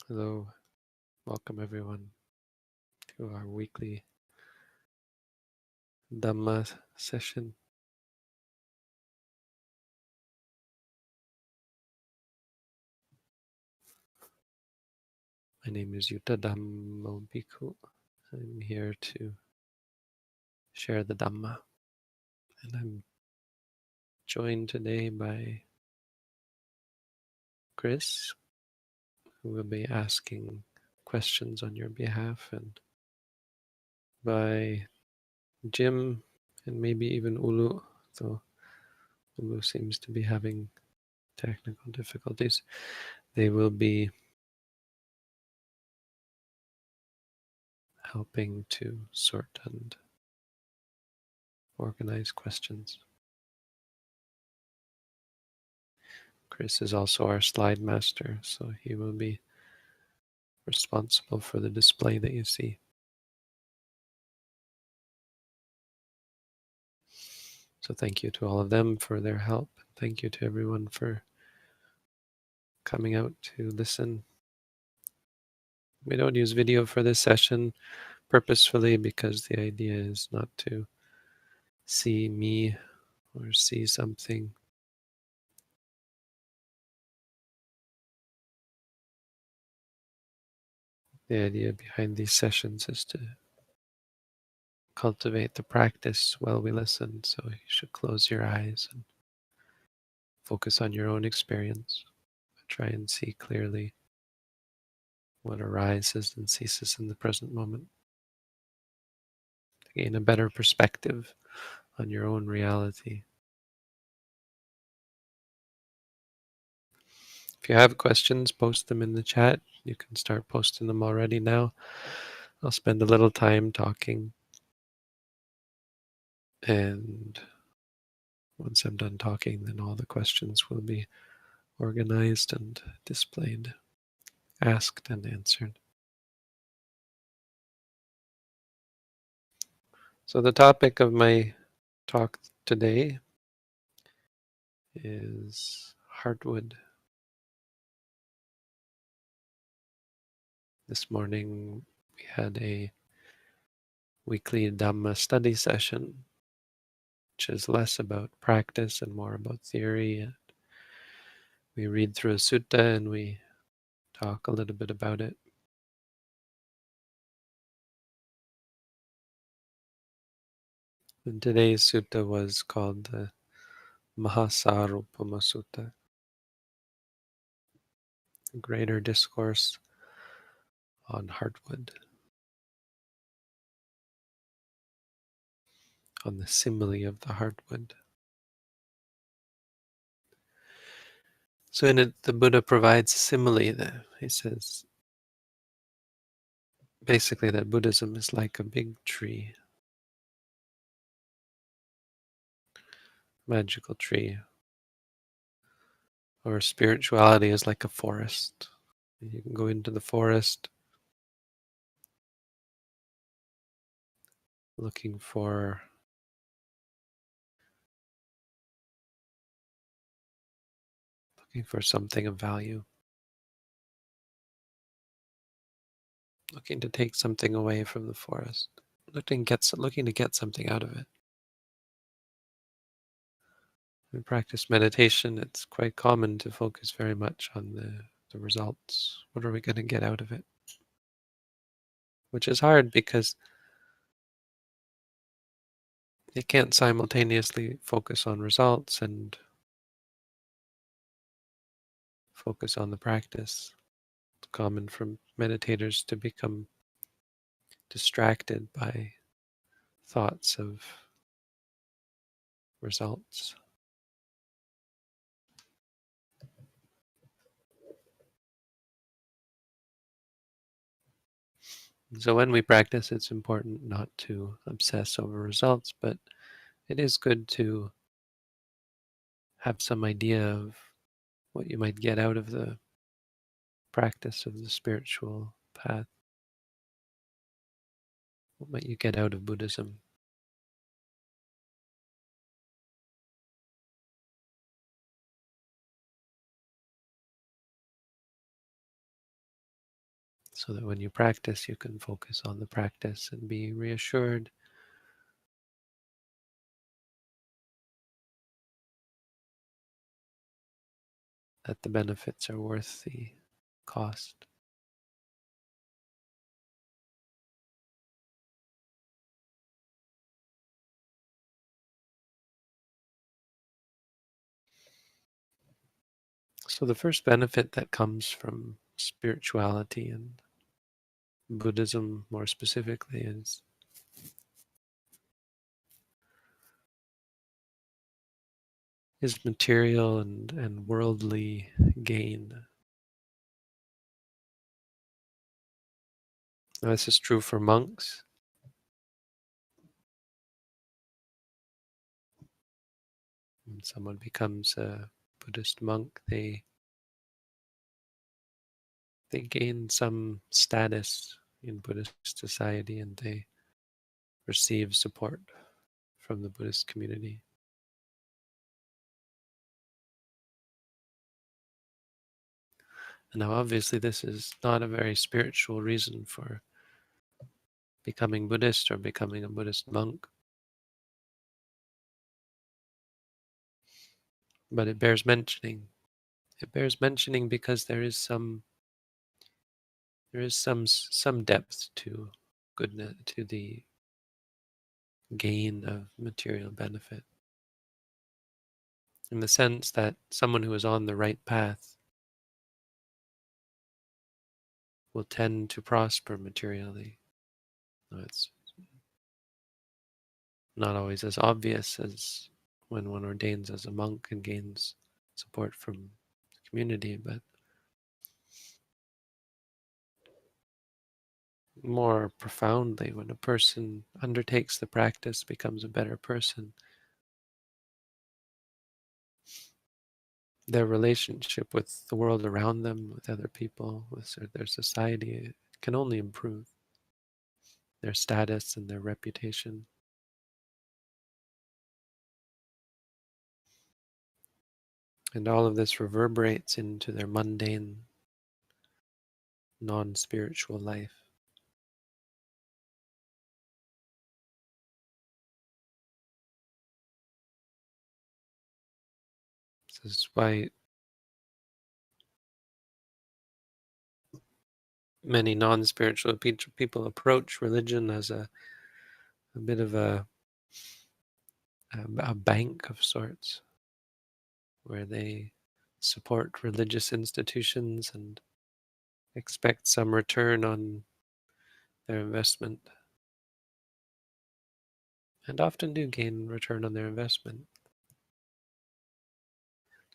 Hello, welcome everyone to our weekly Dhamma session. My name is Yuta Dhammo Bhikkhu. I'm here to share the Dhamma, and I'm joined today by Chris, who will be asking questions on your behalf, and by Jim, and maybe even Ulu, though Ulu seems to be having technical difficulties. They will be helping to sort and organize questions. Chris is also our slide master, so he will be responsible for the display that you see. So thank you to all of them for their help. Thank you to everyone for coming out to listen. We don't use video for this session purposefully because the idea is not to see me or see something. The idea behind these sessions is to cultivate the practice while we listen. So you should close your eyes and focus on your own experience. Try and see clearly what arises and ceases in the present moment. To gain a better perspective on your own reality. If you have questions, post them in the chat. You can start posting them already now. I'll spend a little time talking, and once I'm done talking, then all the questions will be organized and displayed, asked and answered. So the topic of my talk today is Heartwood. This morning we had a weekly Dhamma study session, which is less about practice and more about theory. We read through a sutta and we talk a little bit about it. And today's sutta was called the Mahasarupama Sutta, a greater discourse on Heartwood, on the simile of the Heartwood. So in it, the Buddha provides a simile that he says, basically that Buddhism is like a big tree, magical tree, or spirituality is like a forest. You can go into the forest looking for something of value, looking to take something away from the forest, looking to get something out of it. In practice meditation, it's quite common to focus very much on the results. What are we going to get out of it? Which is hard because you can't simultaneously focus on results and focus on the practice. It's common for meditators to become distracted by thoughts of results. So when we practice, it's important not to obsess over results, but it is good to have some idea of what you might get out of the practice of the spiritual path. What might you get out of Buddhism? so that when you practice, you can focus on the practice and be reassured that the benefits are worth the cost. So the first benefit that comes from spirituality and Buddhism more specifically is material and worldly gain. Now, this is true for monks. When someone becomes a Buddhist monk, they gain some status in Buddhist society and they receive support from the Buddhist community. And now, obviously, this is not a very spiritual reason for becoming Buddhist or becoming a Buddhist monk, but it bears mentioning. It bears mentioning because there is some depth to goodness, to the gain of material benefit, in the sense that someone who is on the right path will tend to prosper materially. Now, it's not always as obvious as when one ordains as a monk and gains support from the community, but more profoundly, when a person undertakes the practice, becomes a better person, their relationship with the world around them, with other people, with their society, can only improve. Their status and their reputation. And all of this reverberates into their mundane, non-spiritual life. This is why many non-spiritual people approach religion as a bit of a bank of sorts, where they support religious institutions and expect some return on their investment, and often do gain return on their investment.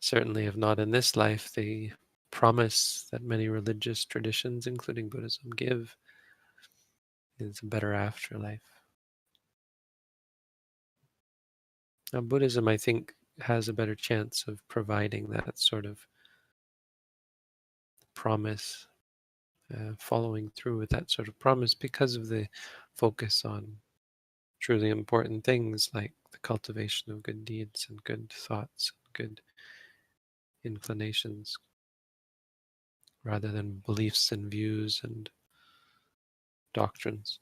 Certainly, if not in this life, the promise that many religious traditions, including Buddhism, give is a better afterlife. Now, Buddhism, I think, has a better chance of providing that sort of promise, following through with that sort of promise, because of the focus on truly important things like the cultivation of good deeds and good thoughts and good inclinations, rather than beliefs and views and doctrines.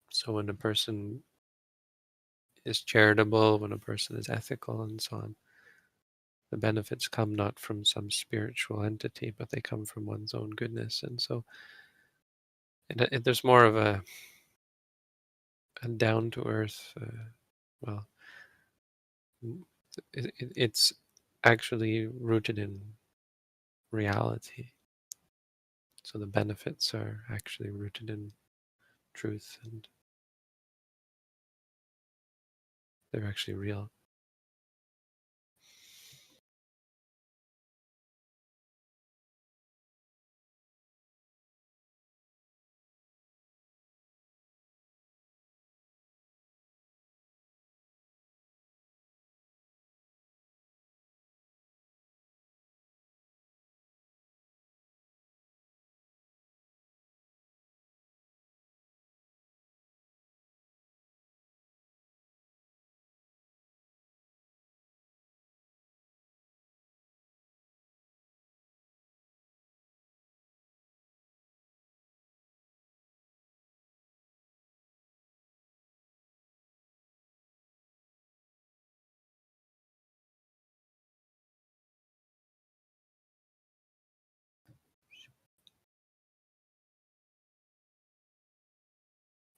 So when a person is charitable, when a person is ethical, and so on, the benefits come not from some spiritual entity, but they come from one's own goodness. And so there's more of a down to earth, well, it's actually rooted in reality. So the benefits are actually rooted in truth and they're actually real.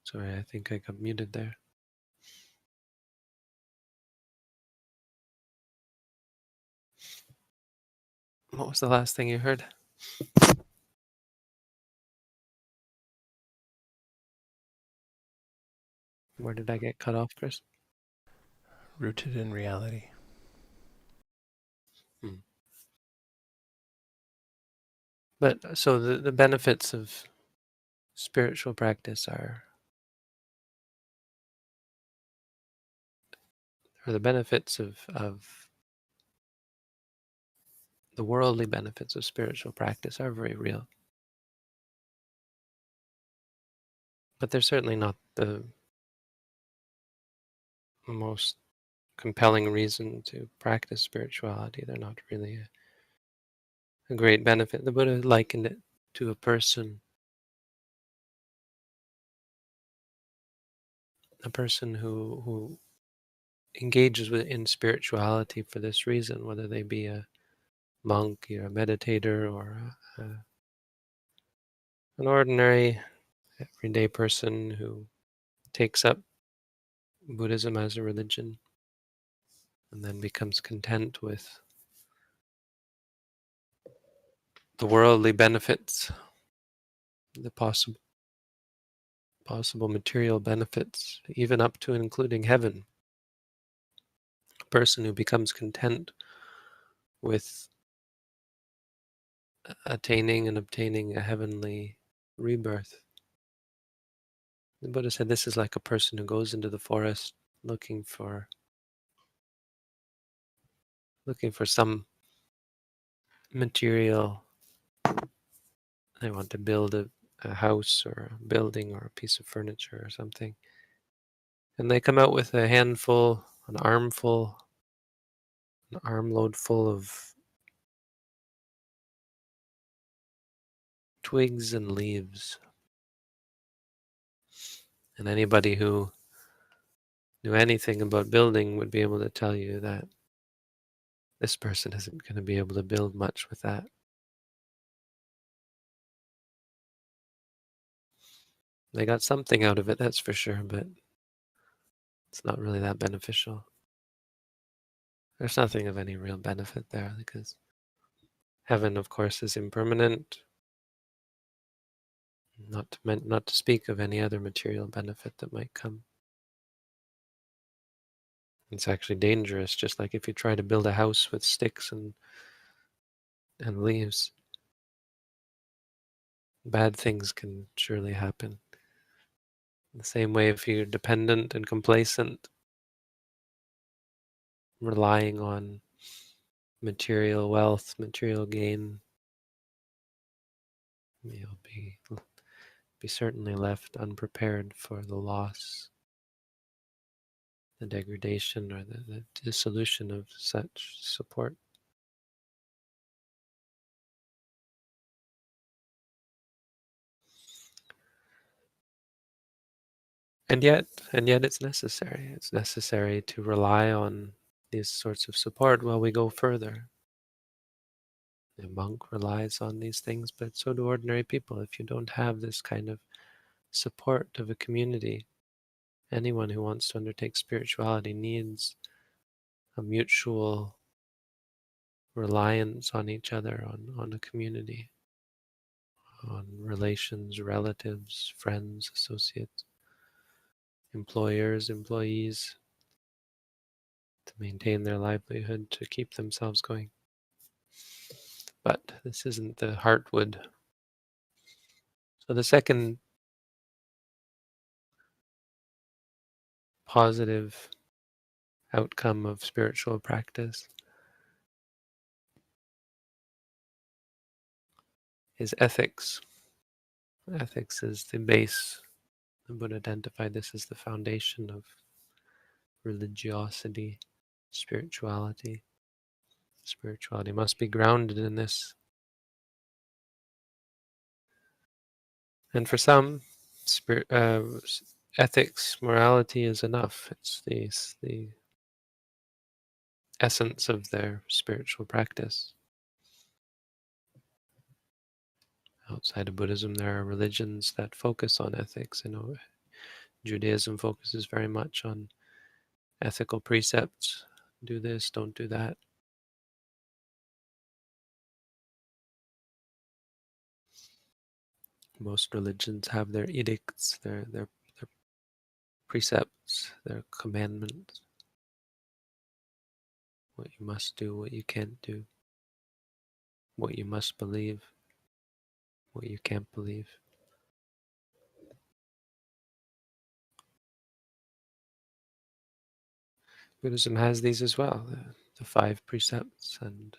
Sorry, I think I got muted there. What was the last thing you heard? Where did I get cut off, Chris? Rooted in reality. But so the benefits of spiritual practice are the benefits of the worldly benefits of spiritual practice are very real. But they're certainly not the most compelling reason to practice spirituality. They're not really a great benefit. The Buddha likened it to a person who engages in spirituality for this reason, whether they be a monk or a meditator or an ordinary everyday person who takes up Buddhism as a religion and then becomes content with the worldly benefits, the possible material benefits, even up to and including heaven. A person who becomes content with attaining and obtaining a heavenly rebirth. The Buddha said this is like a person who goes into the forest looking for some material. They want to build a house or a building or a piece of furniture or something. And they come out with a handful, an armload full of twigs and leaves. And anybody who knew anything about building would be able to tell you that this person isn't going to be able to build much with that. They got something out of it, that's for sure, but it's not really that beneficial. There's nothing of any real benefit there because heaven, of course, is impermanent. Not to speak of any other material benefit that might come. It's actually dangerous, just like if you try to build a house with sticks and leaves. Bad things can surely happen. The same way, if you're dependent and complacent, relying on material wealth, material gain, you'll be certainly left unprepared for the loss, the degradation, or the dissolution of such support. And yet it's necessary. It's necessary to rely on these sorts of support while we go further. The monk relies on these things, but so do ordinary people. If you don't have this kind of support of a community, anyone who wants to undertake spirituality needs a mutual reliance on each other, on a community, on relations, relatives, friends, associates, employers, employees, to maintain their livelihood, to keep themselves going. But this isn't the Heartwood. So the second positive outcome of spiritual practice is ethics. Ethics is the base. The Buddha identified this as the foundation of religiosity, spirituality. Spirituality must be grounded in this. And for some, ethics, morality is enough. It's the essence of their spiritual practice. Outside of Buddhism, there are religions that focus on ethics. Judaism focuses very much on ethical precepts. Do this, don't do that. Most religions have their edicts, their precepts, their commandments. What you must do, what you can't do, what you must believe, what you can't believe. Buddhism has these as well, the 5 precepts and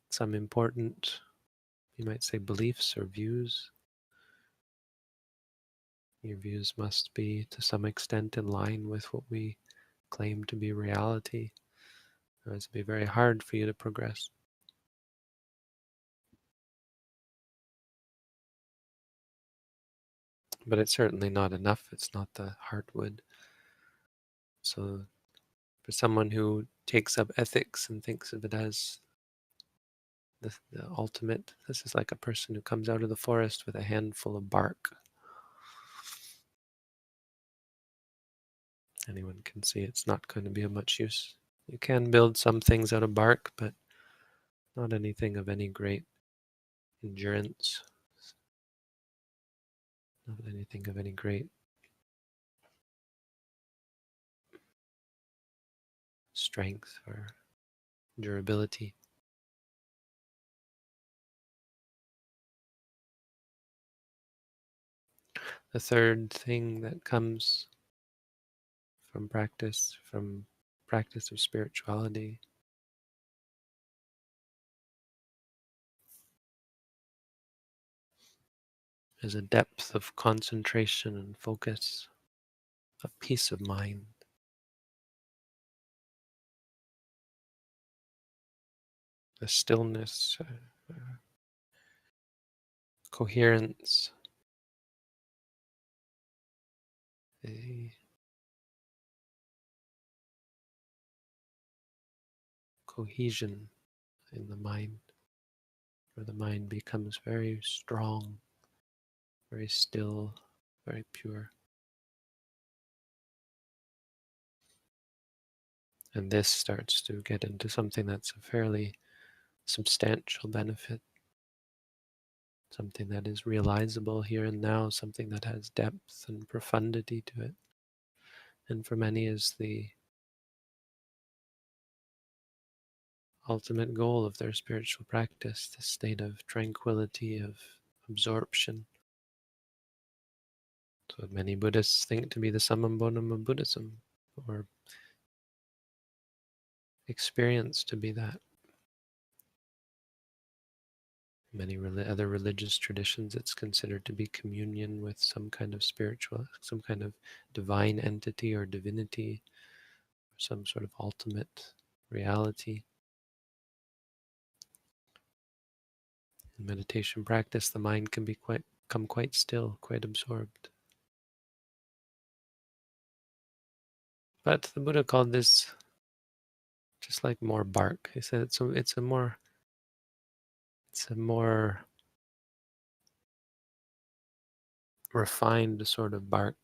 some important, you might say, beliefs or views. Your views must be to some extent in line with what we claim to be reality, or it's be very hard for you to progress. But it's certainly not enough. It's not the Heartwood. So for someone who takes up ethics and thinks of it as the ultimate, this is like a person who comes out of the forest with a handful of bark. Anyone can see it's not going to be of much use. You can build some things out of bark, but not anything of any great endurance, not anything of any great strength or durability. The third thing that comes from practice of spirituality, is a depth of concentration and focus, a peace of mind, a stillness, coherence, a cohesion in the mind, where the mind becomes very strong, very still, very pure. And this starts to get into something that's a fairly substantial benefit, something that is realizable here and now, something that has depth and profundity to it. And for many is the ultimate goal of their spiritual practice, the state of tranquility, of absorption. So many Buddhists think to be the summum bonum of Buddhism, or experience to be that. Many other religious traditions, it's considered to be communion with some kind of spiritual, some kind of divine entity or divinity, or some sort of ultimate reality. In meditation practice, the mind can become quite still, quite absorbed. But the Buddha called this just like more bark. He said it's a more refined sort of bark.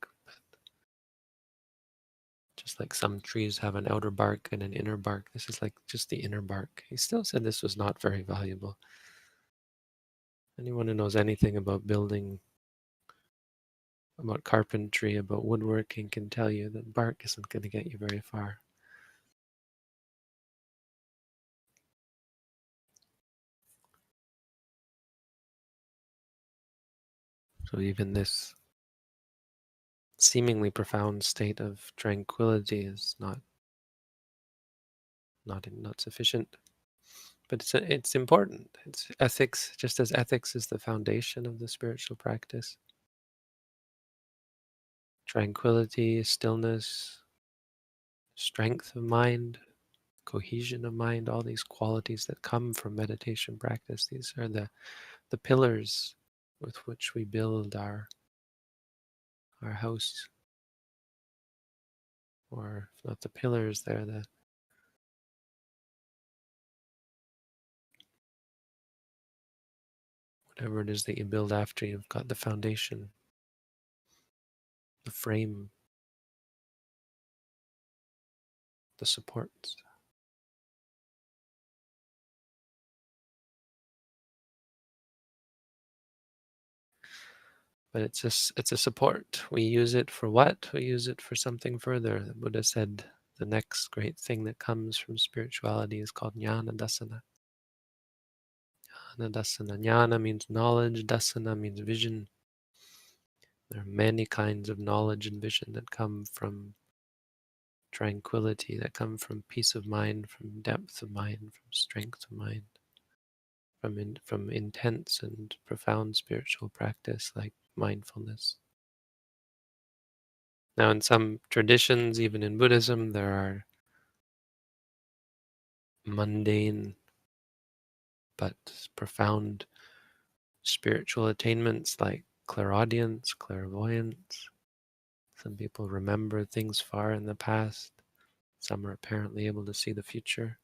Just like some trees have an outer bark and an inner bark, this is like just the inner bark. He still said this was not very valuable. Anyone who knows anything about building, about carpentry, about woodworking can tell you that bark isn't going to get you very far. So even this seemingly profound state of tranquility is not sufficient. But it's important. It's ethics, just as ethics is the foundation of the spiritual practice. Tranquility, stillness, strength of mind, cohesion of mind, all these qualities that come from meditation practice. These are the pillars with which we build our house. Or if not the pillars, they're the whatever it is that you build after you've got the foundation, the frame. the supports. But it's a support. We use it for what? We use it for something further. The Buddha said the next great thing that comes from spirituality is called jnana dasana. Jnana dasana. Jnana means knowledge, dasana means vision. There are many kinds of knowledge and vision that come from tranquility, that come from peace of mind, from depth of mind, from strength of mind, from intense and profound spiritual practice like mindfulness. Now, in some traditions, even in Buddhism, there are mundane but profound spiritual attainments like clairaudience, clairvoyance. Some people remember things far in the past. Some are apparently able to see the future.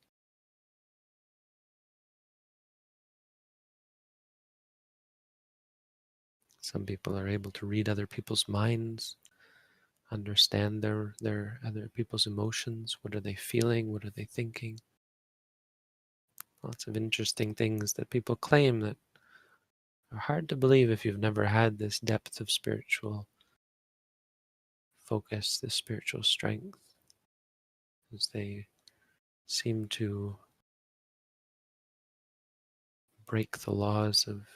Some people are able to read other people's minds, understand their other people's emotions. What are they feeling? What are they thinking? Lots of interesting things that people claim that are hard to believe if you've never had this depth of spiritual focus, this spiritual strength, as they seem to break the laws of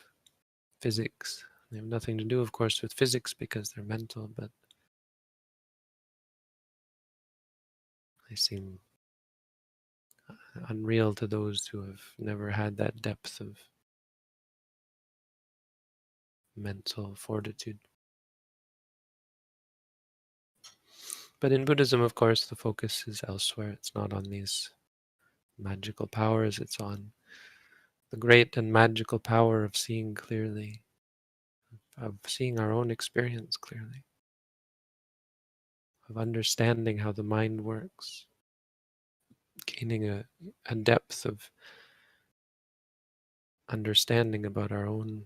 physics. They have nothing to do, of course, with physics because they're mental, but they seem unreal to those who have never had that depth of mental fortitude. But in Buddhism, of course, the focus is elsewhere. It's not on these magical powers, it's on the great and magical power of seeing clearly, of seeing our own experience clearly, of understanding how the mind works, gaining a depth of understanding about our own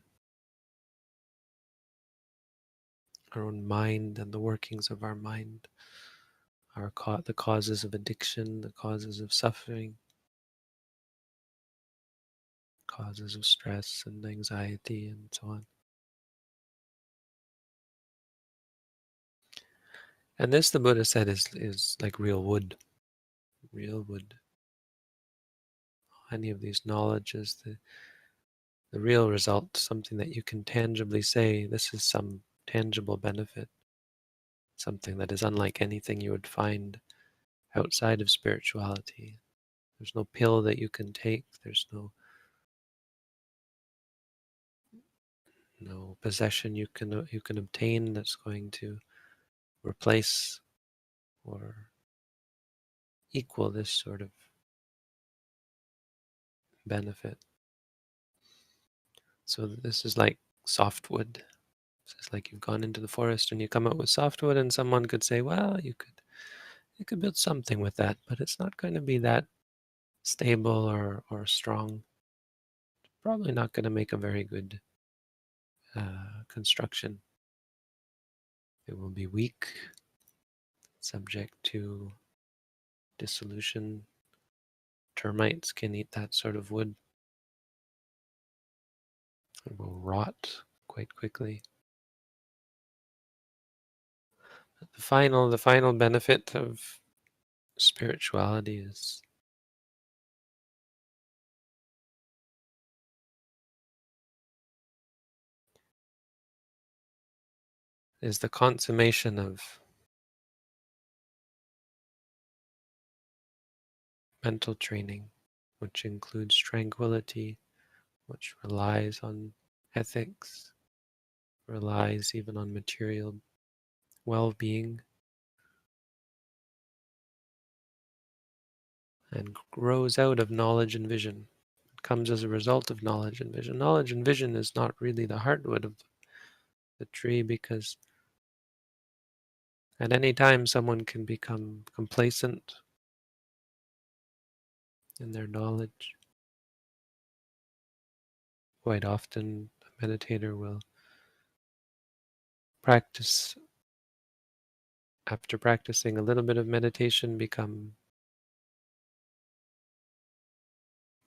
mind and the workings of our mind, the causes of addiction, the causes of suffering, causes of stress and anxiety, and so on. And this, the Buddha said, is like real wood. Real wood. Any of these knowledges, the real result, something that you can tangibly say, this is some tangible benefit, something that is unlike anything you would find outside of spirituality. There's no pill that you can take, there's no possession you can obtain that's going to replace or equal this sort of benefit. So this is like softwood. It's like you've gone into the forest and you come out with softwood, and someone could say, well, you could build something with that, but it's not going to be that stable or strong. Probably not going to make a very good construction. It will be weak, subject to dissolution. Termites can eat that sort of wood. It will rot quite quickly. But the final benefit of spirituality is the consummation of mental training, which includes tranquility, which relies on ethics, relies even on material well-being, and grows out of knowledge and vision. It comes as a result of knowledge and vision. Knowledge and vision is not really the heartwood of the tree, because at any time someone can become complacent in their knowledge. Quite often, a meditator will practice, after practicing a little bit of meditation, become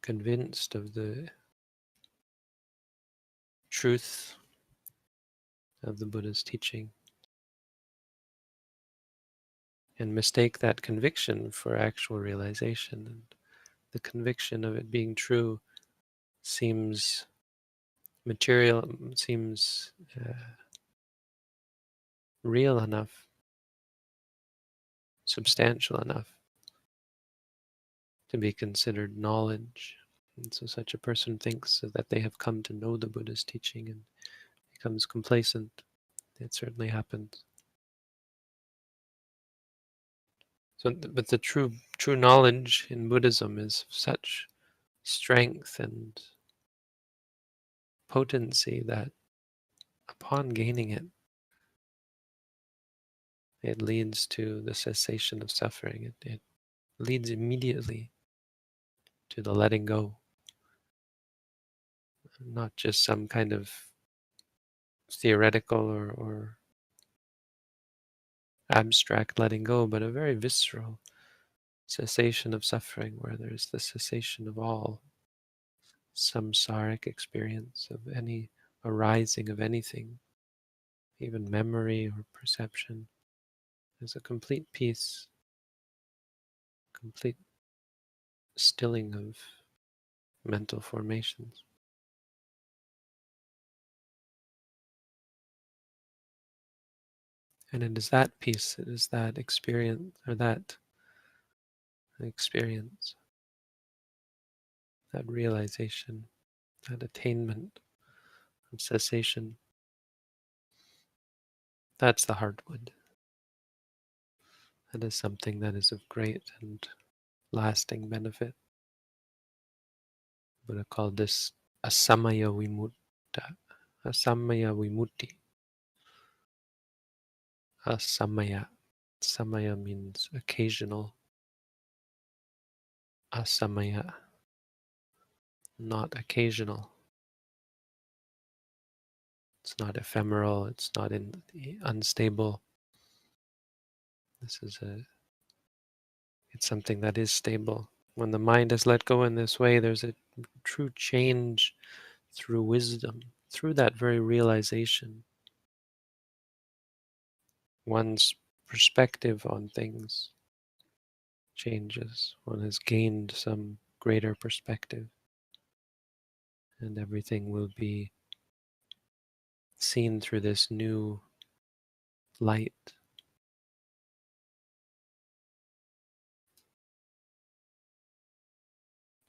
convinced of the truth of the Buddha's teaching and mistake that conviction for actual realization. And the conviction of it being true seems material, seems real enough, substantial enough to be considered knowledge. And so such a person thinks that they have come to know the Buddha's teaching and becomes complacent. It certainly happens. So, but the true knowledge in Buddhism is such strength and potency that upon gaining it, it leads to the cessation of suffering. It leads immediately to the letting go, not just some kind of theoretical or abstract letting go, but a very visceral cessation of suffering, where there's the cessation of all samsaric experience, of any arising of anything, even memory or perception. There's a complete peace, complete stilling of mental formations. And it is that peace, it is that experience, or that experience, that realization, that attainment of cessation. That's the Heartwood. That is something that is of great and lasting benefit. Buddha called this asamaya vimutta, asamaya vimutti, asamaya. Samaya means occasional, asamaya, not occasional. It's not ephemeral, it's not unstable. It's something that is stable. When the mind is let go in this way, there's a true change through wisdom, through that very realization. One's perspective on things changes. One has gained some greater perspective, and everything will be seen through this new light.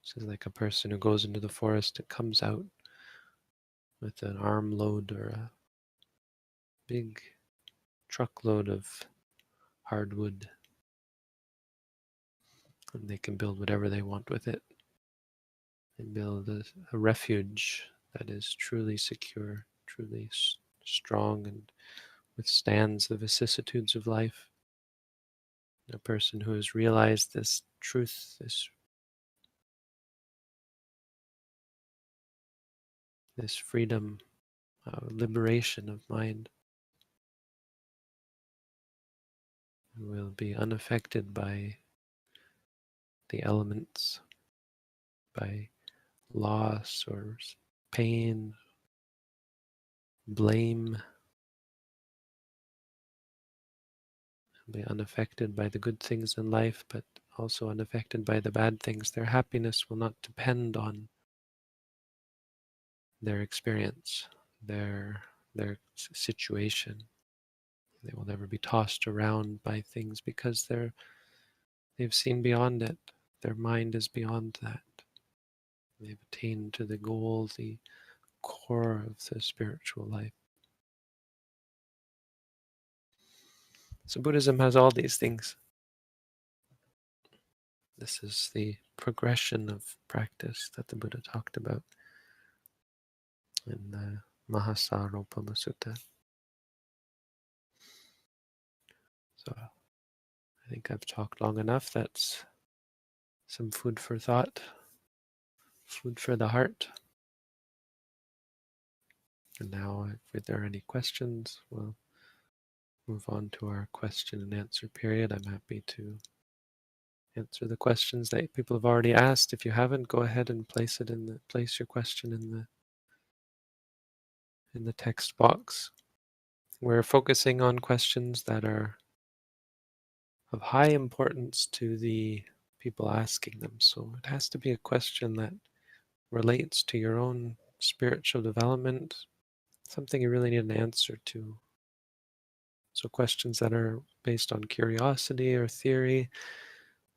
This is like a person who goes into the forest and comes out with an armload or a big truckload of hardwood, and they can build whatever they want with it. They build a refuge that is truly secure, truly strong, and withstands the vicissitudes of life. A person who has realized this truth, this freedom, liberation of mind, will be unaffected by the elements, by loss or pain, blame, be unaffected by the good things in life, but also unaffected by the bad things. Their happiness will not depend on their experience, their situation. They will never be tossed around by things because they've seen beyond it. Their mind is beyond that. They've attained to the goal, the core of the spiritual life. So Buddhism has all these things. This is the progression of practice that the Buddha talked about in the Mahasaropama Sutta. So I think I've talked long enough. That's some food for thought, food for the heart. And now, if there are any questions, we'll move on to our question and answer period. I'm happy to answer the questions that people have already asked. If you haven't, go ahead and place your question in the text box. We're focusing on questions that are of high importance to the people asking them. So it has to be a question that relates to your own spiritual development, something you really need an answer to. So questions that are based on curiosity or theory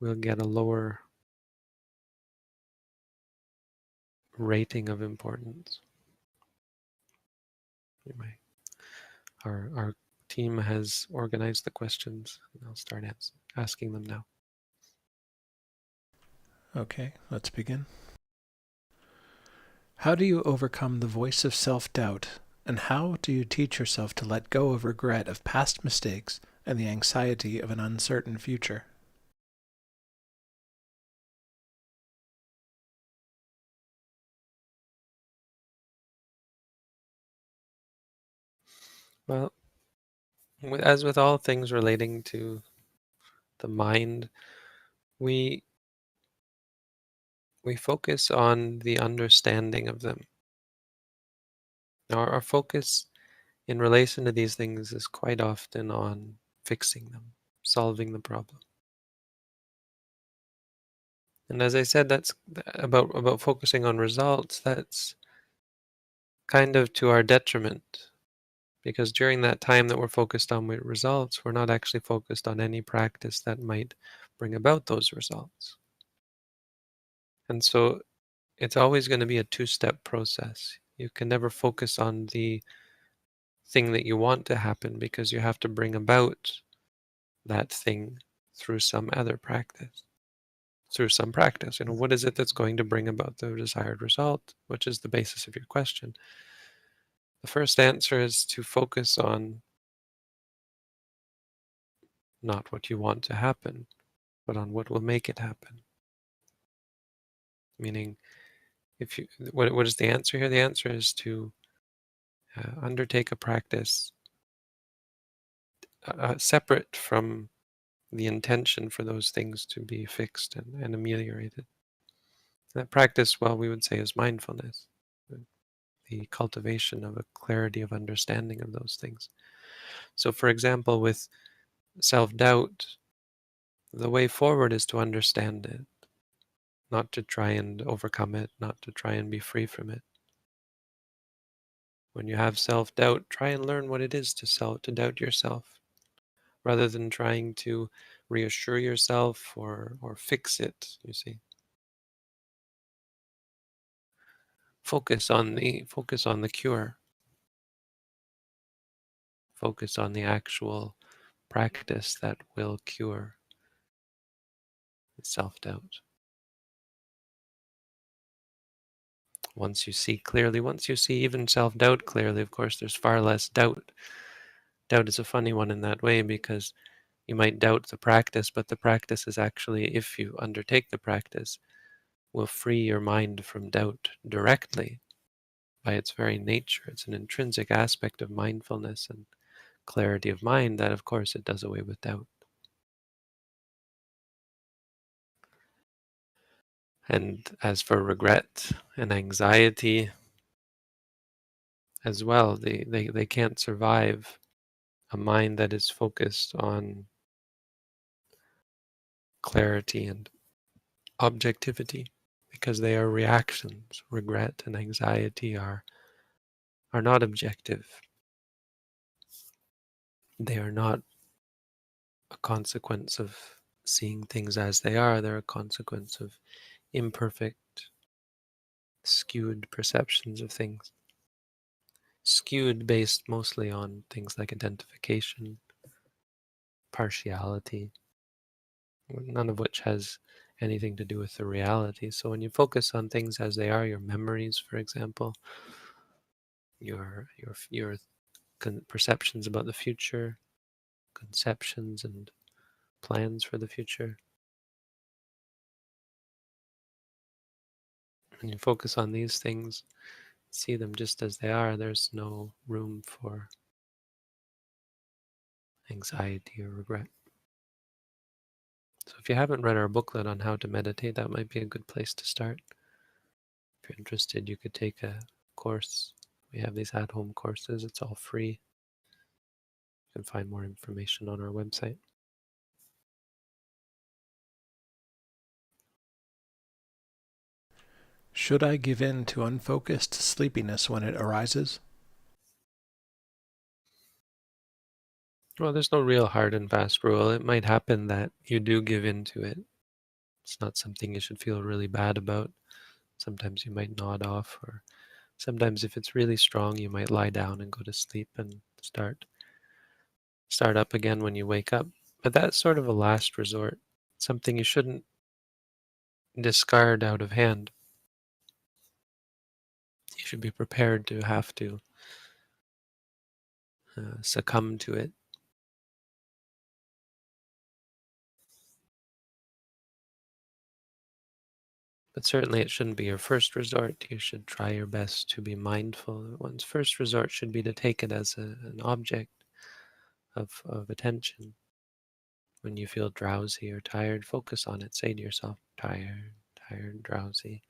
will get a lower rating of importance. Anyway, our team has organized the questions, and I'll start asking them now. Okay, let's begin. How do you overcome the voice of self-doubt, and how do you teach yourself to let go of regret of past mistakes and the anxiety of an uncertain future? Well, as with all things relating to the mind, we focus on the understanding of them. Now, our focus in relation to these things is quite often on fixing them, solving the problem. And as I said, that's about focusing on results. That's kind of to our detriment, because during that time that we're focused on results, we're not actually focused on any practice that might bring about those results. And so it's always going to be a two-step process. You can never focus on the thing that you want to happen, because you have to bring about that thing through some other practice. Through some practice. What is it that's going to bring about the desired result, which is the basis of your question? The first answer is to focus on not what you want to happen, but on what will make it happen. Meaning, what is the answer here? The answer is to undertake a practice separate from the intention for those things to be fixed and ameliorated. That practice, well, we would say, is mindfulness, the cultivation of a clarity of understanding of those things. So, for example, with self-doubt, the way forward is to understand it, not to try and overcome it, not to try and be free from it. When you have self-doubt, try and learn what it is to doubt yourself, rather than trying to reassure yourself or fix it, you see. Focus on the cure. Focus on the actual practice that will cure self-doubt. Once you see clearly, once you see even self-doubt clearly, of course, there's far less doubt. Doubt is a funny one in that way, because you might doubt the practice, but the practice is actually, if you undertake the practice, will free your mind from doubt directly by its very nature. It's an intrinsic aspect of mindfulness and clarity of mind that, of course, it does away with doubt. And as for regret and anxiety as well, they can't survive a mind that is focused on clarity and objectivity, because they are reactions. Regret and anxiety are not objective. They are not a consequence of seeing things as they are. They're a consequence of imperfect, skewed perceptions of things. Skewed based mostly on things like identification, partiality, none of which has anything to do with the reality. So when you focus on things as they are, your memories, for example, your perceptions about the future, conceptions and plans for the future, when you focus on these things, see them just as they are, there's no room for anxiety or regret. So if you haven't read our booklet on how to meditate, that might be a good place to start. If you're interested, you could take a course. We have these at-home courses. It's all free. You can find more information on our website. Should I give in to unfocused sleepiness when it arises? Well, there's no real hard and fast rule. It might happen that you do give in to it. It's not something you should feel really bad about. Sometimes you might nod off, or sometimes if it's really strong, you might lie down and go to sleep and start up again when you wake up. But that's sort of a last resort, something you shouldn't discard out of hand. You should be prepared to have to succumb to it. But certainly it shouldn't be your first resort. You should try your best to be mindful. One's first resort should be to take it as an object of attention. When you feel drowsy or tired, focus on it. Say to yourself, tired, tired, drowsy.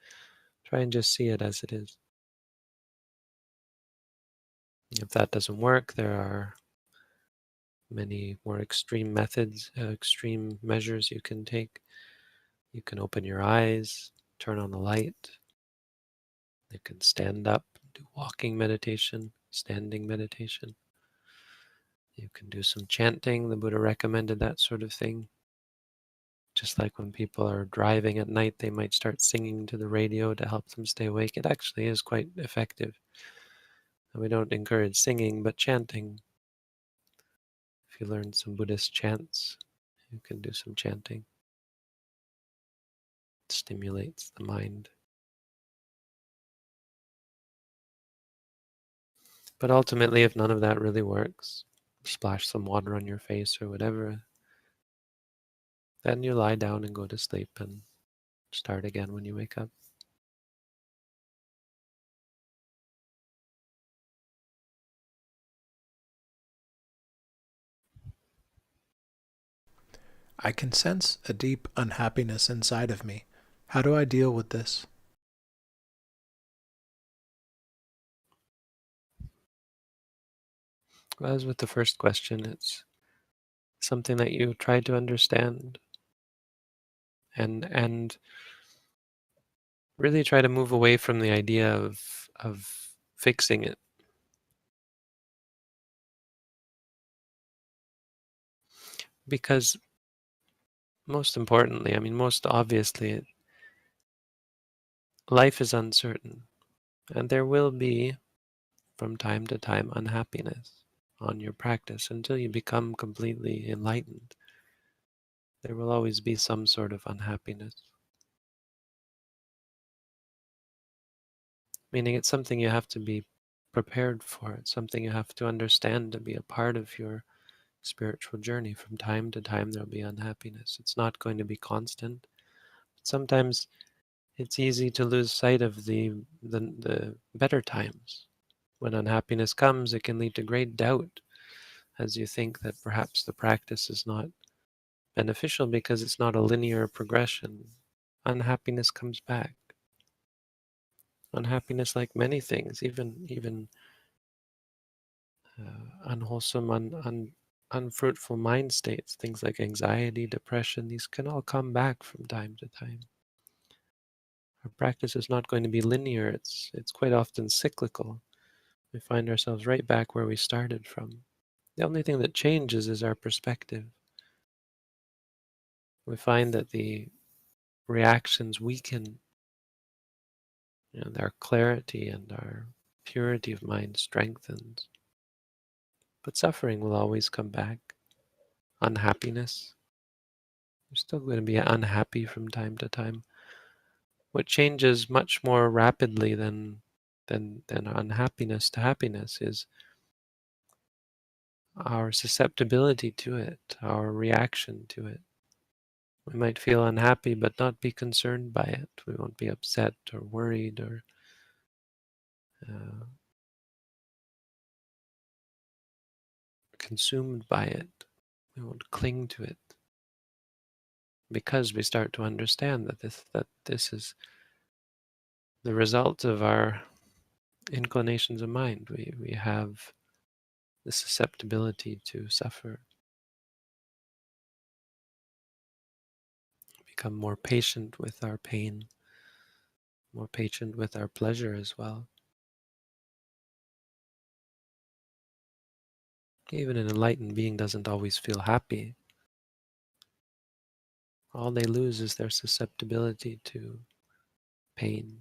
Try and just see it as it is. If that doesn't work, there are many more extreme methods, extreme measures you can take. You can open your eyes, turn on the light. You can stand up, do walking meditation, standing meditation. You can do some chanting. The Buddha recommended that sort of thing. Just like when people are driving at night, they might start singing to the radio to help them stay awake. It actually is quite effective. And we don't encourage singing, but chanting. If you learn some Buddhist chants, you can do some chanting. It stimulates the mind. But ultimately, if none of that really works, splash some water on your face or whatever, then you lie down and go to sleep and start again when you wake up. I can sense a deep unhappiness inside of me. How do I deal with this? Well, as with the first question, it's something that you try to understand and really try to move away from the idea of fixing it. Because most importantly, I mean, most obviously, life is uncertain, and there will be, from time to time, unhappiness on your practice until you become completely enlightened. There will always be some sort of unhappiness. Meaning it's something you have to be prepared for. It's something you have to understand to be a part of your spiritual journey. From time to time, there'll be unhappiness. It's not going to be constant. Sometimes it's easy to lose sight of the better times. When unhappiness comes, it can lead to great doubt as you think that perhaps the practice is not beneficial because it's not a linear progression. Unhappiness comes back. Unhappiness, like many things, even unwholesome, unfruitful mind states, things like anxiety, depression, these can all come back from time to time. Our practice is not going to be linear. It's quite often cyclical. We find ourselves right back where we started from. The only thing that changes is our perspective. We find that the reactions weaken, and our clarity and our purity of mind strengthens. But suffering will always come back. Unhappiness. You're still going to be unhappy from time to time. What changes much more rapidly than unhappiness to happiness is our susceptibility to it, our reaction to it. We might feel unhappy but not be concerned by it. We won't be upset or worried or uh, consumed by it. We won't cling to it. because we start to understand that this is the result of our inclinations of mind. We have the susceptibility to suffer. Become more patient with our pain, more patient with our pleasure as well. Even an enlightened being doesn't always feel happy. All they lose is their susceptibility to pain.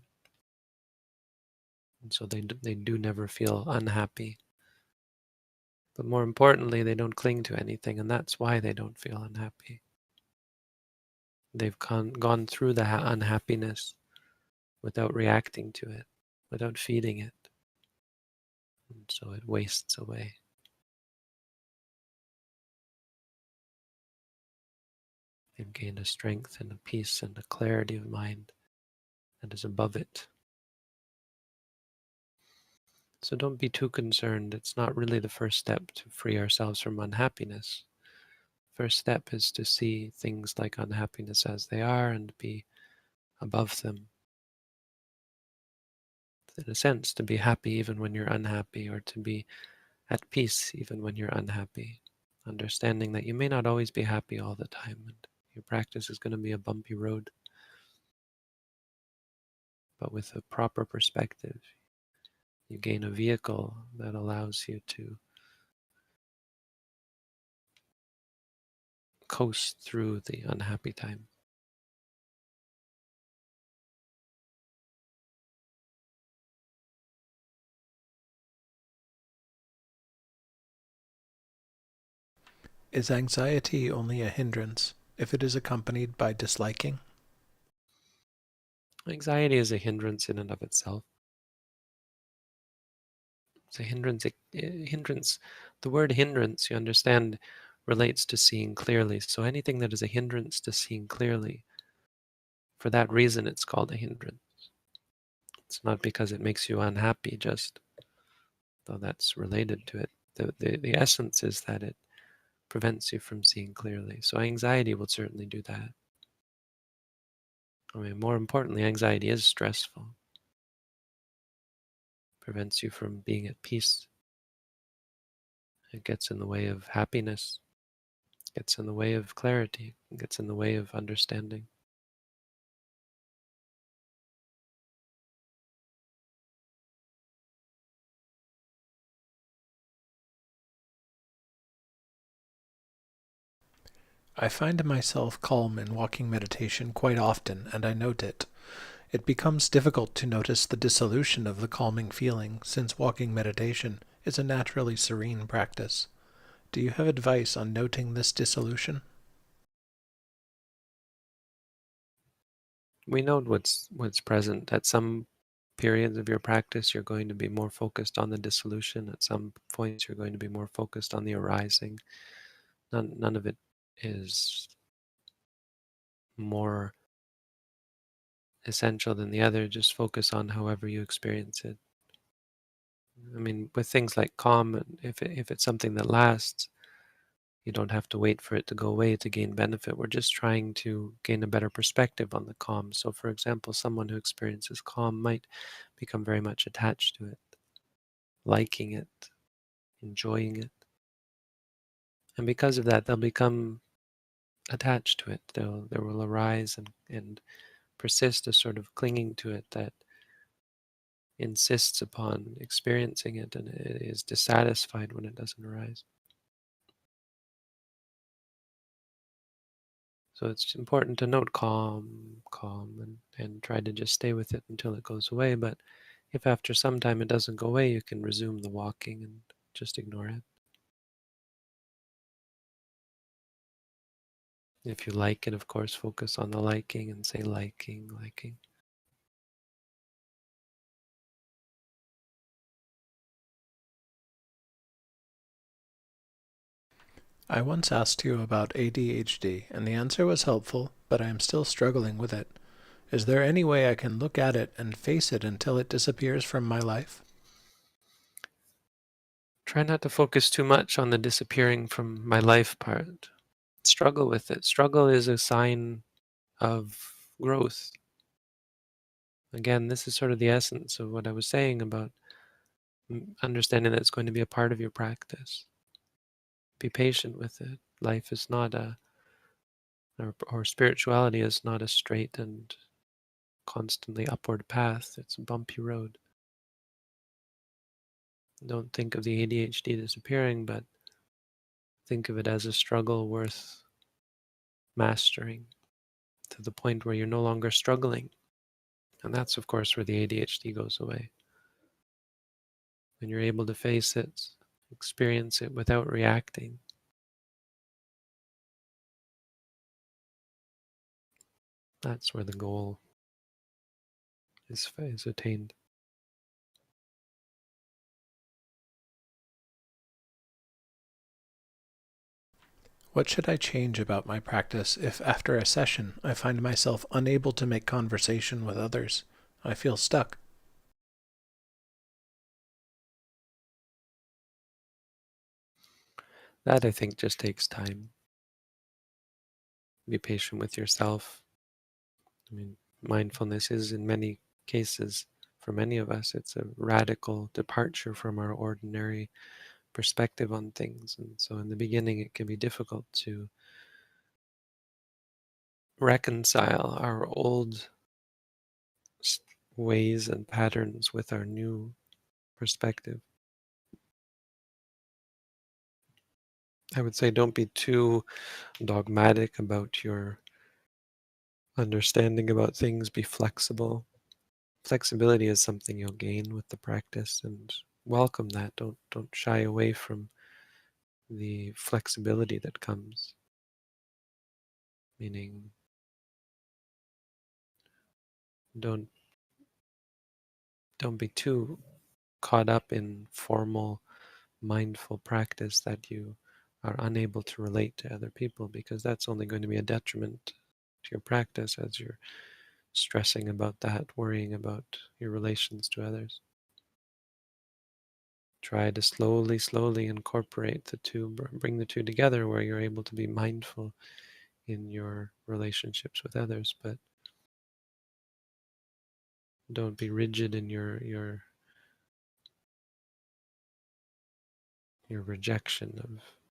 And so they do never feel unhappy. But more importantly, they don't cling to anything, and that's why they don't feel unhappy. They've gone through the unhappiness without reacting to it, without feeding it. And so it wastes away. They've gained a strength and a peace and a clarity of mind that is above it. So don't be too concerned. It's not really the first step to free ourselves from unhappiness. First step is to see things like unhappiness as they are and be above them. In a sense, to be happy even when you're unhappy, or to be at peace even when you're unhappy. Understanding that you may not always be happy all the time, and your practice is going to be a bumpy road. But with a proper perspective, you gain a vehicle that allows you to coast through the unhappy time. Is anxiety only a hindrance if it is accompanied by disliking? Anxiety is a hindrance in and of itself. It's a hindrance. Hindrance. The word hindrance, you understand, relates to seeing clearly. So anything that is a hindrance to seeing clearly, for that reason, it's called a hindrance. It's not because it makes you unhappy, just though that's related to it. The essence is that it prevents you from seeing clearly. So anxiety will certainly do that. I mean, more importantly, anxiety is stressful. Prevents you from being at peace. It gets in the way of happiness. It gets in the way of clarity. It gets in the way of understanding. I find myself calm in walking meditation quite often, and I note it. It becomes difficult to notice the dissolution of the calming feeling, since walking meditation is a naturally serene practice. Do you have advice on noting this dissolution? We know what's present. At some periods of your practice, you're going to be more focused on the dissolution. At some points, you're going to be more focused on the arising. None of it is more essential than the other. Just focus on however you experience it. I mean, with things like calm, if it's something that lasts, you don't have to wait for it to go away to gain benefit. We're just trying to gain a better perspective on the calm. So, for example, someone who experiences calm might become very much attached to it, liking it, enjoying it. And because of that, they'll become attached to it. There will arise and persist a sort of clinging to it that insists upon experiencing it, and it is dissatisfied when it doesn't arise. So it's important to note calm, and try to just stay with it until it goes away. But if after some time it doesn't go away, you can resume the walking and just ignore it. If you like it, of course, focus on the liking and say liking, liking. I once asked you about ADHD, and the answer was helpful, but I am still struggling with it. Is there any way I can look at it and face it until it disappears from my life? Try not to focus too much on the disappearing from my life part. struggle with it. Struggle is a sign of growth. Again, this is sort of the essence of what I was saying about understanding that it's going to be a part of your practice. Be patient with it. Life is not or spirituality is not a straight and constantly upward path. It's a bumpy road. Don't think of the ADHD disappearing, but think of it as a struggle worth mastering to the point where you're no longer struggling. And that's, of course, where the ADHD goes away. When you're able to face it, experience it without reacting. That's where the goal is attained. What should I change about my practice if, after a session, I find myself unable to make conversation with others? I feel stuck. That, I think, just takes time. Be patient with yourself. I mean, mindfulness is, in many cases, for many of us, it's a radical departure from our ordinary perspective on things. And so in the beginning, it can be difficult to reconcile our old ways and patterns with our new perspective. I would say don't be too dogmatic about your understanding about things. Be flexible. Flexibility is something you'll gain with the practice, and welcome that. Don't shy away from the flexibility that comes. Meaning, don't be too caught up in formal mindful practice that you are unable to relate to other people, because that's only going to be a detriment to your practice as you're stressing about that, worrying about your relations to others. Try to slowly incorporate the two, bring the two together where you're able to be mindful in your relationships with others, but don't be rigid in your rejection of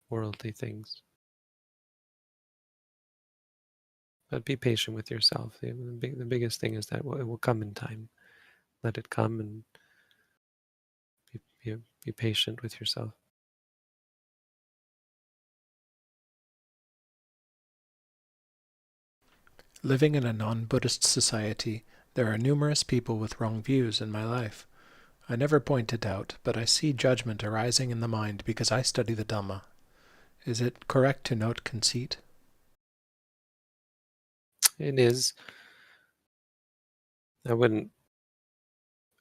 worldly things. But be patient with yourself. The biggest thing is that it will come in time. Let it come, and be patient with yourself. Living in a non-Buddhist society, there are numerous people with wrong views in my life. I never point it out, but I see judgment arising in the mind because I study the Dhamma. Is it correct to note conceit? It is. I wouldn't.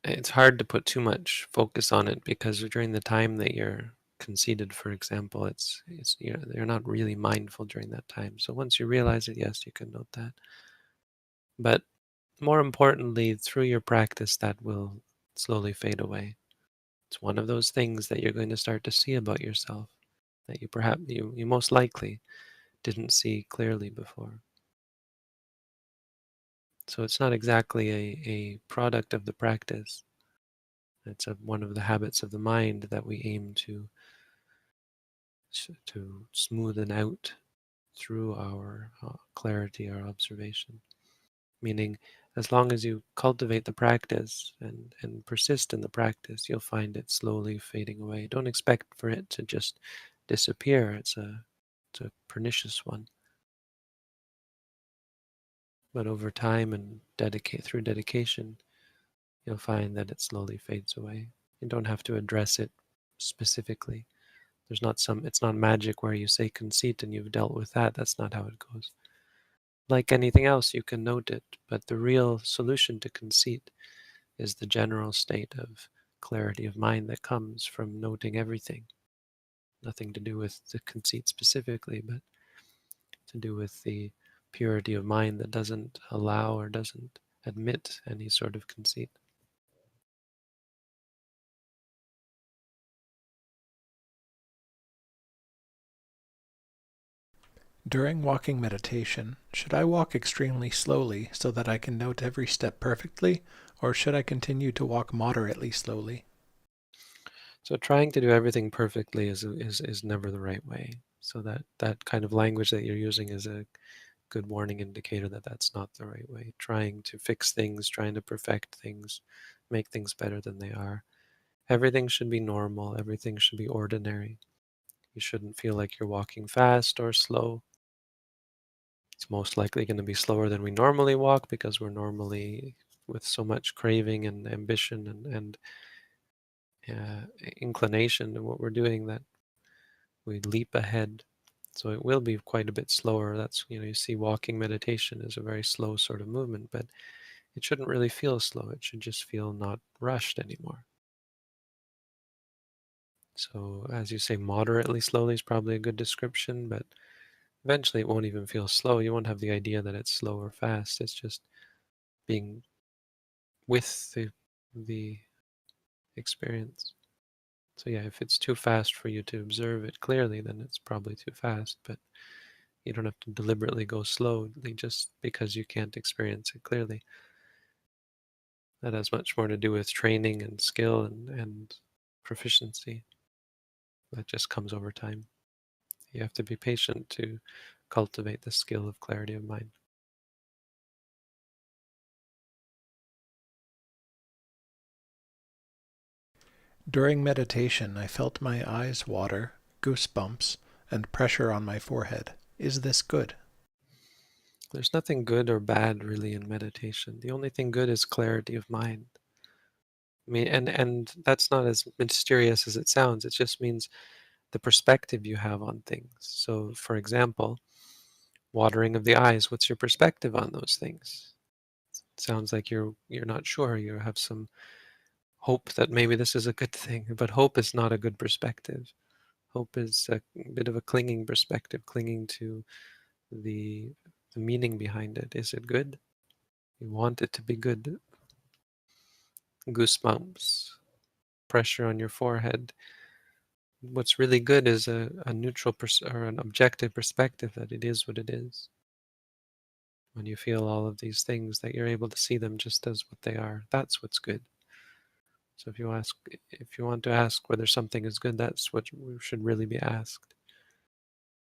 It's hard to put too much focus on it, because during the time that you're conceited, for example, it's you're not really mindful during that time. So once you realize it, yes, you can note that. But more importantly, through your practice, that will slowly fade away. It's one of those things that you're going to start to see about yourself that you most likely didn't see clearly before. So it's not exactly a product of the practice. It's one of the habits of the mind that we aim to smoothen out through our clarity, our observation. Meaning, as long as you cultivate the practice and persist in the practice, you'll find it slowly fading away. Don't expect for it to just disappear. It's a pernicious one. But over time and through dedication, you'll find that it slowly fades away. You don't have to address it specifically. It's not magic where you say conceit and you've dealt with that. That's not how it goes. Like anything else, you can note it, but the real solution to conceit is the general state of clarity of mind that comes from noting everything. Nothing to do with the conceit specifically, but to do with the purity of mind that doesn't allow or doesn't admit any sort of conceit. During walking meditation, should I walk extremely slowly so that I can note every step perfectly, or should I continue to walk moderately slowly? So trying to do everything perfectly is never the right way. So that kind of language that you're using is a good warning indicator that that's not the right way. Trying to fix things, trying to perfect things, make things better than they are. Everything should be normal. Everything should be ordinary. You shouldn't feel like you're walking fast or slow. It's most likely going to be slower than we normally walk because we're normally with so much craving and ambition and inclination in what we're doing that we leap ahead. So it will be quite a bit slower. That's, you see walking meditation is a very slow sort of movement, but it shouldn't really feel slow. It should just feel not rushed anymore. So as you say, moderately slowly is probably a good description, but eventually it won't even feel slow. You won't have the idea that it's slow or fast. It's just being with the experience. So yeah, if it's too fast for you to observe it clearly, then it's probably too fast. But you don't have to deliberately go slowly just because you can't experience it clearly. That has much more to do with training and skill and proficiency. That just comes over time. You have to be patient to cultivate the skill of clarity of mind. During meditation, I felt my eyes water, goosebumps, and pressure on my forehead. Is this good? There's nothing good or bad really in meditation. The only thing good is clarity of mind. I mean, and that's not as mysterious as it sounds. It just means the perspective you have on things. So, for example, watering of the eyes, what's your perspective on those things? It sounds like you're not sure. You have some hope that maybe this is a good thing, but hope is not a good perspective. Hope is a bit of a clinging perspective, clinging to the the meaning behind it. Is it good? You want it to be good. Goosebumps, pressure on your forehead. What's really good is a neutral or an objective perspective that it is what it is. When you feel all of these things, that you're able to see them just as what they are. That's what's good. So if you want to ask whether something is good, that's what should really be asked.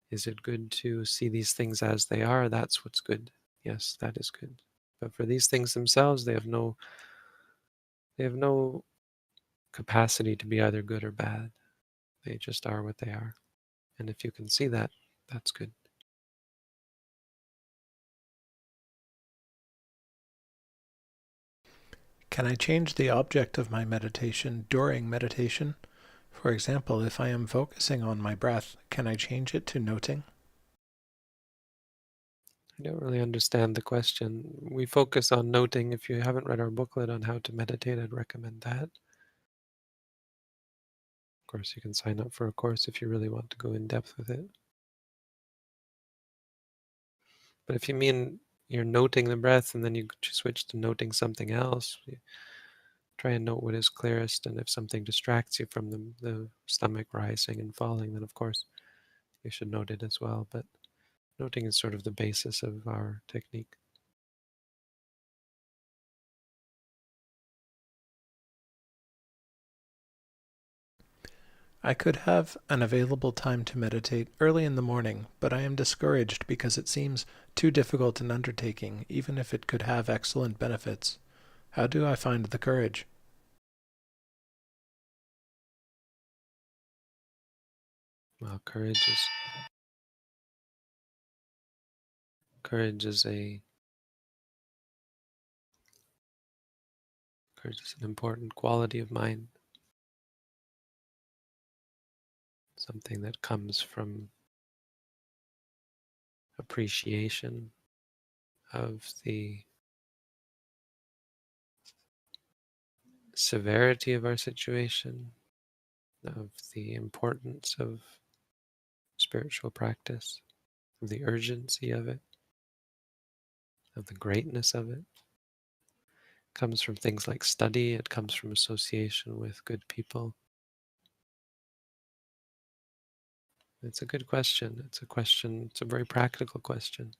Is it good to see these things as they are? That's what's good. Yes, that is good. But for these things themselves, they have no capacity to be either good or bad. They just are what they are. And if you can see that, that's good. Can I change the object of my meditation during meditation? For example, if I am focusing on my breath, can I change it to noting? I don't really understand the question. We focus on noting. If you haven't read our booklet on how to meditate, I'd recommend that. Of course, you can sign up for a course if you really want to go in depth with it. But if you mean you're noting the breath and then you switch to noting something else, you try and note what is clearest. And if something distracts you from the stomach rising and falling, then of course you should note it as well. But noting is sort of the basis of our technique. I could have an available time to meditate early in the morning, but I am discouraged because it seems too difficult an undertaking, even if it could have excellent benefits. How do I find the courage? Well, courage is an important quality of mind. Something that comes from appreciation of the severity of our situation, of the importance of spiritual practice, of the urgency of it, of the greatness of it. It comes from things like study, it comes from association with good people. It's a good question. It's a very practical question.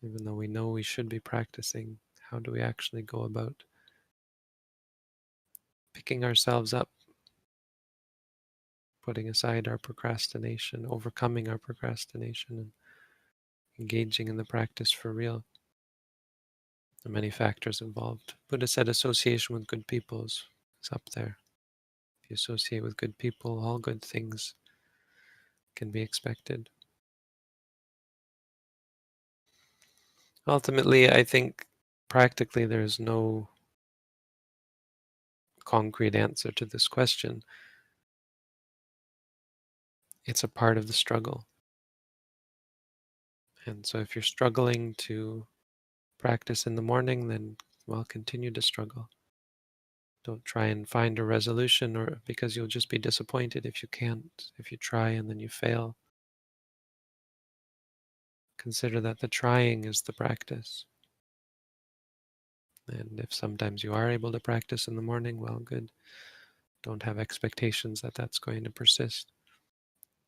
Even though we know we should be practicing, how do we actually go about picking ourselves up, putting aside our procrastination, overcoming our procrastination, and engaging in the practice for real? There are many factors involved. Buddha said association with good people is up there. If you associate with good people, all good things can be expected. Ultimately, I think practically there's no concrete answer to this question. It's a part of the struggle. And so if you're struggling to practice in the morning, then, well, continue to struggle. Don't try and find a resolution, or because you'll just be disappointed if you can't, if you try and then you fail. Consider that the trying is the practice. And if sometimes you are able to practice in the morning, well, good. Don't have expectations that that's going to persist.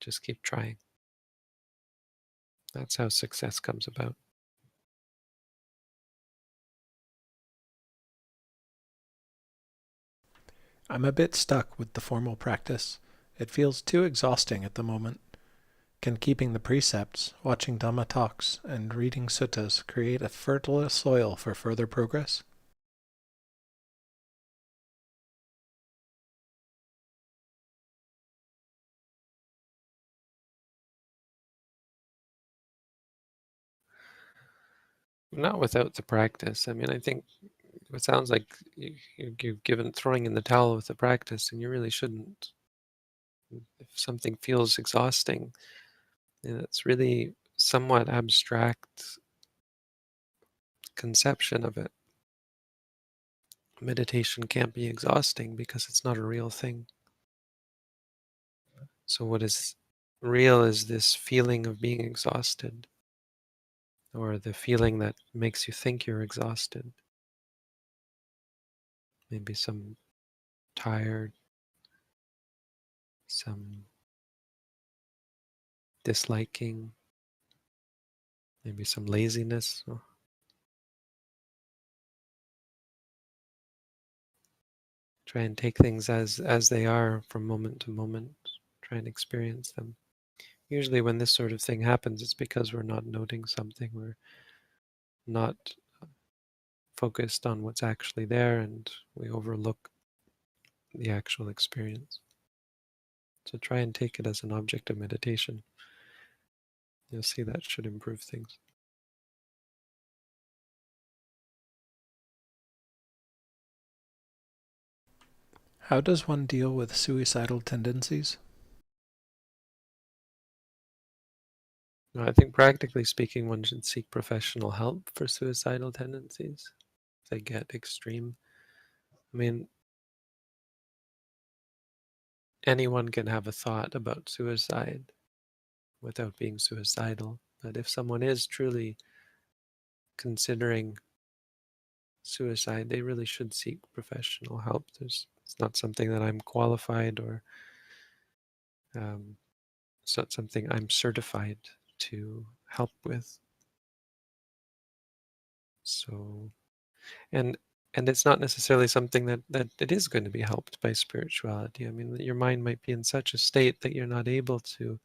Just keep trying. That's how success comes about. I'm a bit stuck with the formal practice. It feels too exhausting at the moment. Can keeping the precepts, watching Dhamma talks, and reading suttas create a fertile soil for further progress? Not without the practice. I mean, I think it sounds like you've given throwing in the towel with the practice, and you really shouldn't. If something feels exhausting, it's really somewhat abstract conception of it. Meditation can't be exhausting because it's not a real thing. So what is real is this feeling of being exhausted, or the feeling that makes you think you're exhausted. Maybe some tired, some disliking, maybe some laziness. Try and take things as they are from moment to moment. Try and experience them. Usually when this sort of thing happens, it's because we're not noting something. We're not focused on what's actually there, and we overlook the actual experience. So try and take it as an object of meditation. You'll see that should improve things. How does one deal with suicidal tendencies? I think practically speaking, one should seek professional help for suicidal tendencies. If they get extreme. I mean, anyone can have a thought about suicide without being suicidal. But if someone is truly considering suicide, they really should seek professional help. It's not something that I'm qualified, or it's not something I'm certified to help with. So, and it's not necessarily something that it is going to be helped by spirituality. I mean, your mind might be in such a state that you're not able to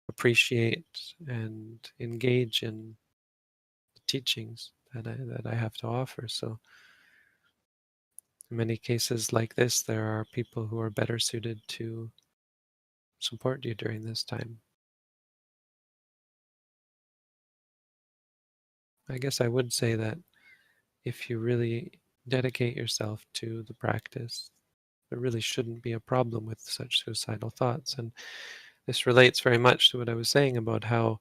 appreciate and engage in the teachings that I have to offer. So in many cases like this, there are people who are better suited to support you during this time. I guess I would say that if you really dedicate yourself to the practice, there really shouldn't be a problem with such suicidal thoughts. And this relates very much to what I was saying about how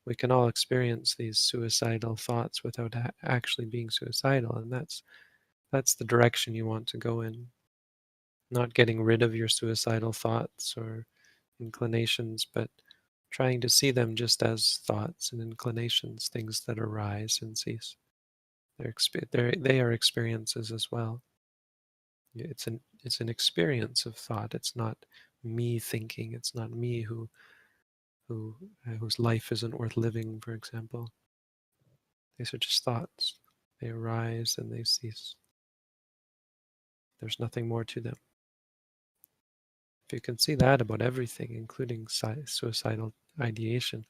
we can all experience these suicidal thoughts without actually being suicidal. And that's the direction you want to go in. Not getting rid of your suicidal thoughts or inclinations, but trying to see them just as thoughts and inclinations, things that arise and cease. They are experiences as well. It's an experience of thought. It's not me thinking. It's not me who whose life isn't worth living, for example. These are just thoughts. They arise and they cease. There's nothing more to them. If you can see that about everything, including suicidal ideation,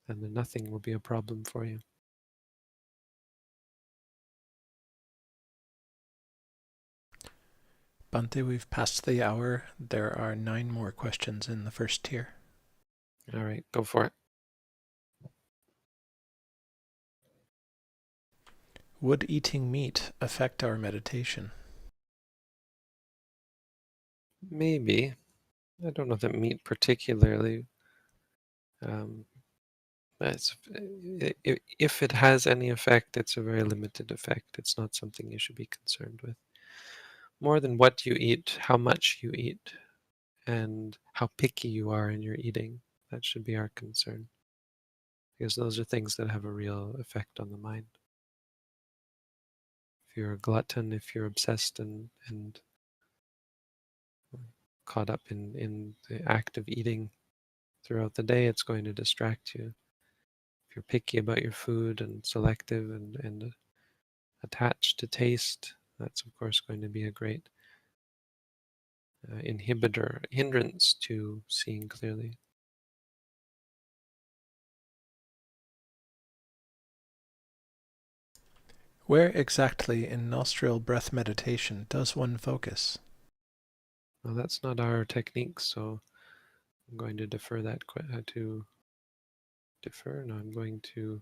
then nothing will be a problem for you. Bhante, we've passed the hour. There are 9 more questions in the first tier. All right, go for it. Would eating meat affect our meditation? Maybe. I don't know that meat particularly. If it has any effect, it's a very limited effect. It's not something you should be concerned with. More than what you eat, how much you eat, and how picky you are in your eating. That should be our concern. Because those are things that have a real effect on the mind. If you're a glutton, if you're obsessed and caught up in the act of eating throughout the day, it's going to distract you. If you're picky about your food and selective and attached to taste, that's of course going to be a great hindrance to seeing clearly. Where exactly in nostril breath meditation does one focus? Well, that's not our technique, so I'm going to defer that to defer. No, I'm going to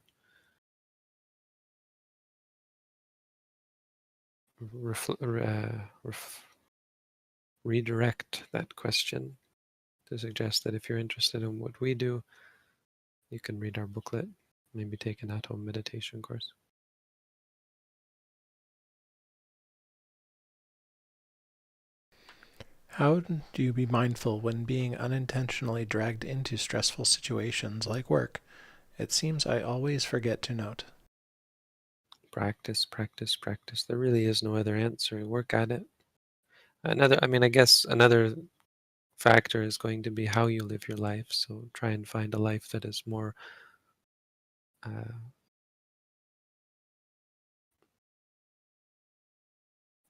redirect that question to suggest that if you're interested in what we do, you can read our booklet, maybe take an at-home meditation course. How do you be mindful when being unintentionally dragged into stressful situations like work? It seems I always forget to note. Practice, practice, practice. There really is no other answer. Work at it. I guess another factor is going to be how you live your life. So try and find a life that is more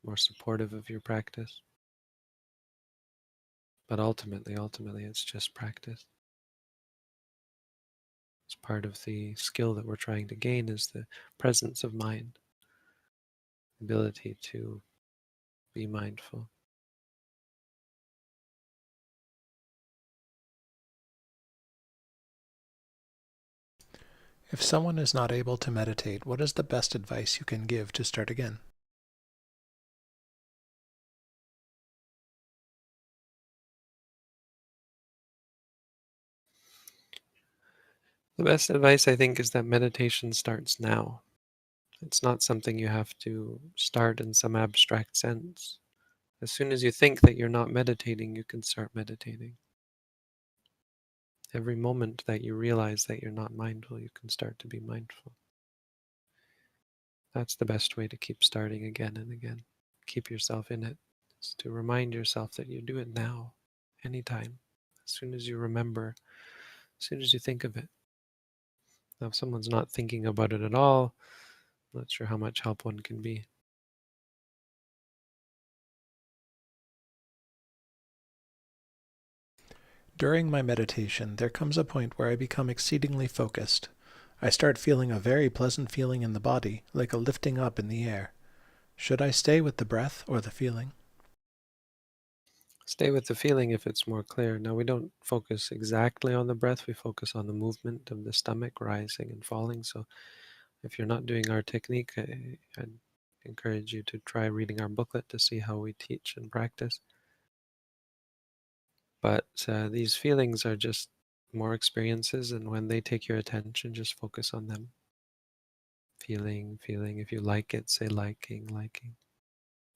more supportive of your practice. But ultimately, it's just practice. It's part of the skill that we're trying to gain is the presence of mind, ability to be mindful. If someone is not able to meditate, what is the best advice you can give to start again? The best advice, I think, is that meditation starts now. It's not something you have to start in some abstract sense. As soon as you think that you're not meditating, you can start meditating. Every moment that you realize that you're not mindful, you can start to be mindful. That's the best way to keep starting again and again. Keep yourself in it. It's to remind yourself that you do it now, anytime, as soon as you remember, as soon as you think of it. Now, if someone's not thinking about it at all, I'm not sure how much help one can be. During my meditation, there comes a point where I become exceedingly focused. I start feeling a very pleasant feeling in the body, like a lifting up in the air. Should I stay with the breath or the feeling? Stay with the feeling if it's more clear. Now, we don't focus exactly on the breath, we focus on the movement of the stomach rising and falling. So, if you're not doing our technique, I'd encourage you to try reading our booklet to see how we teach and practice. But these feelings are just more experiences, and when they take your attention, just focus on them. Feeling, feeling. If you like it, say liking, liking.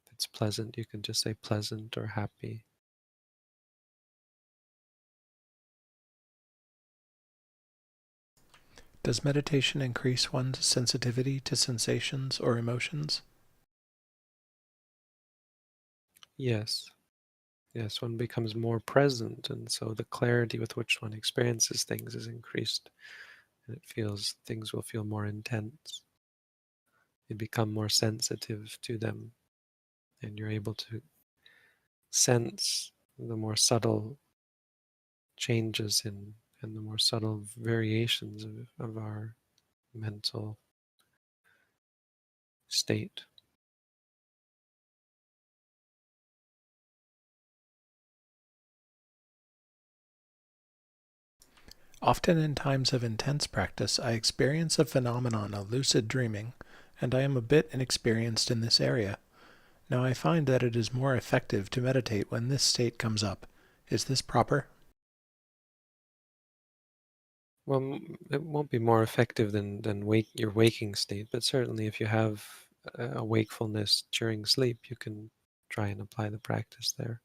If it's pleasant, you can just say pleasant or happy. Does meditation increase one's sensitivity to sensations or emotions? Yes. Yes, one becomes more present, and so the clarity with which one experiences things is increased, and things will feel more intense. You become more sensitive to them, and you're able to sense the more subtle changes in and the more subtle variations of our mental state. Often in times of intense practice, I experience a phenomenon of lucid dreaming, and I am a bit inexperienced in this area. Now I find that it is more effective to meditate when this state comes up. Is this proper? Well, it won't be more effective than your waking state, but certainly if you have a wakefulness during sleep, you can try and apply the practice there.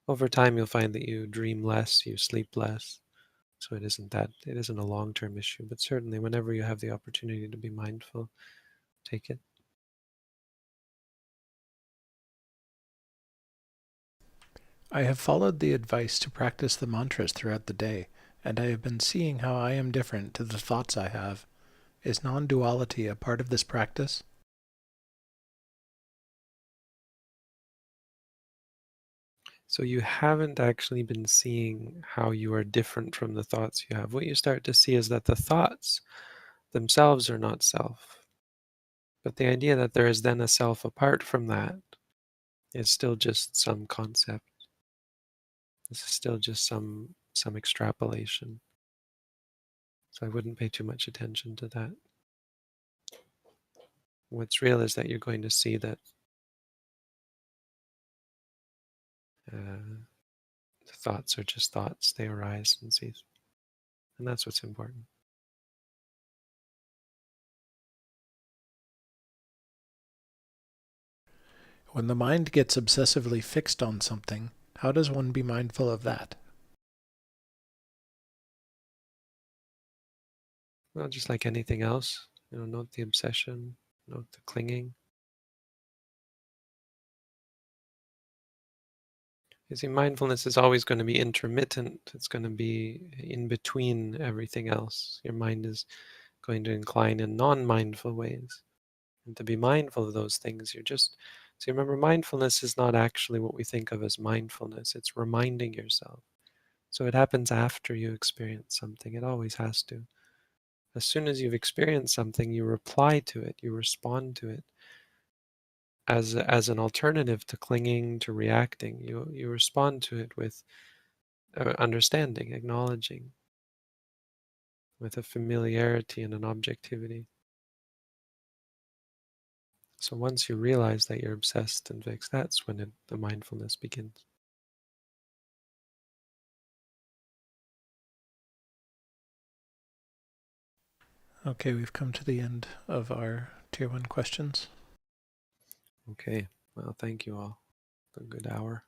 Over time, you'll find that you dream less, you sleep less. So it isn't a long-term issue, but certainly whenever you have the opportunity to be mindful, take it. I have followed the advice to practice the mantras throughout the day, and I have been seeing how I am different to the thoughts I have. Is non-duality a part of this practice? So you haven't actually been seeing how you are different from the thoughts you have. What you start to see is that the thoughts themselves are not self. But the idea that there is then a self apart from that is still just some concept. This is still just some extrapolation. So I wouldn't pay too much attention to that. What's real is that you're going to see that the thoughts are just thoughts. They arise and cease. And that's what's important. When the mind gets obsessively fixed on something, how does one be mindful of that? Well, just like anything else, note the obsession, note the clinging. You see, mindfulness is always going to be intermittent. It's going to be in between everything else. Your mind is going to incline in non-mindful ways. And to be mindful of those things, so remember, mindfulness is not actually what we think of as mindfulness. It's reminding yourself. So it happens after you experience something. It always has to. As soon as you've experienced something, you reply to it, you respond to it as an alternative to clinging, to reacting. You respond to it with understanding, acknowledging, with a familiarity and an objectivity. So once you realize that you're obsessed and fixed, that's when the mindfulness begins. Okay, we've come to the end of our Tier 1 questions. Okay, well, thank you all. A good hour.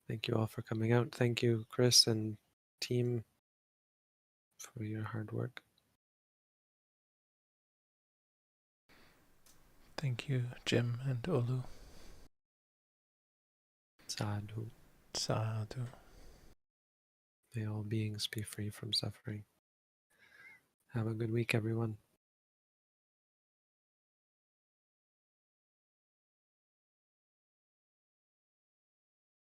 Thank you all for coming out. Thank you, Chris and team, for your hard work. Thank you, Jim and Olu. Sadhu. Sadhu. May all beings be free from suffering. Have a good week, everyone.